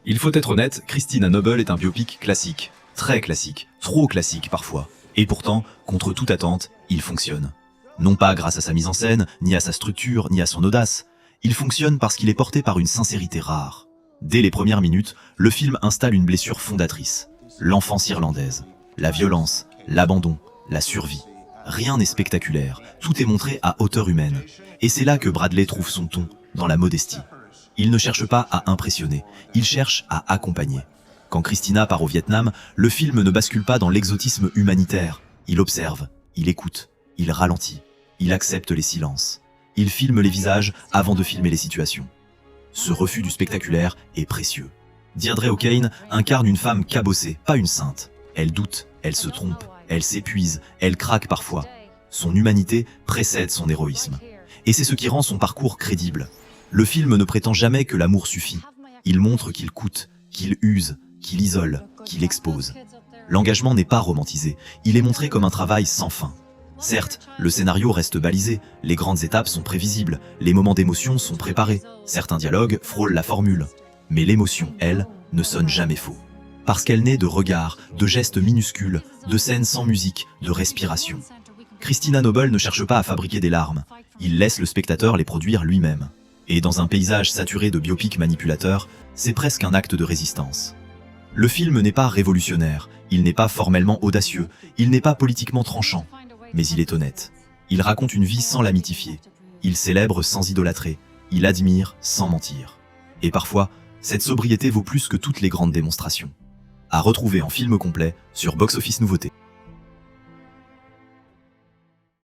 Il faut être honnête, Christina Noble est un biopic classique. Très classique, trop classique parfois. Et pourtant, contre toute attente, il fonctionne. Non pas grâce à sa mise en scène, ni à sa structure, ni à son audace. Il fonctionne parce qu'il est porté par une sincérité rare. Dès les premières minutes, le film installe une blessure fondatrice. L'enfance irlandaise. La violence, l'abandon, la survie. Rien n'est spectaculaire, tout est montré à hauteur humaine. Et c'est là que Bradley trouve son ton, dans la modestie. Il ne cherche pas à impressionner, il cherche à accompagner. Quand Christina part au Vietnam, le film ne bascule pas dans l'exotisme humanitaire. Il observe, il écoute, il ralentit, il accepte les silences. Il filme les visages avant de filmer les situations. Ce refus du spectaculaire est précieux. Deirdre O'Kane incarne une femme cabossée, pas une sainte. Elle doute, elle se trompe, elle s'épuise, elle craque parfois. Son humanité précède son héroïsme. Et c'est ce qui rend son parcours crédible. Le film ne prétend jamais que l'amour suffit. Il montre qu'il coûte, qu'il use, qu'il isole, qu'il expose. L'engagement n'est pas romantisé, il est montré comme un travail sans fin. Certes, le scénario reste balisé, les grandes étapes sont prévisibles, les moments d'émotion sont préparés, certains dialogues frôlent la formule. Mais l'émotion, elle, ne sonne jamais faux. Parce qu'elle naît de regards, de gestes minuscules, de scènes sans musique, de respiration. Christina Noble ne cherche pas à fabriquer des larmes, il laisse le spectateur les produire lui-même. Et dans un paysage saturé de biopics manipulateurs, c'est presque un acte de résistance. Le film n'est pas révolutionnaire, il n'est pas formellement audacieux, il n'est pas politiquement tranchant, mais il est honnête. Il raconte une vie sans la mythifier, il célèbre sans idolâtrer, il admire sans mentir. Et parfois, cette sobriété vaut plus que toutes les grandes démonstrations. À retrouver en film complet sur Box Office Nouveautés.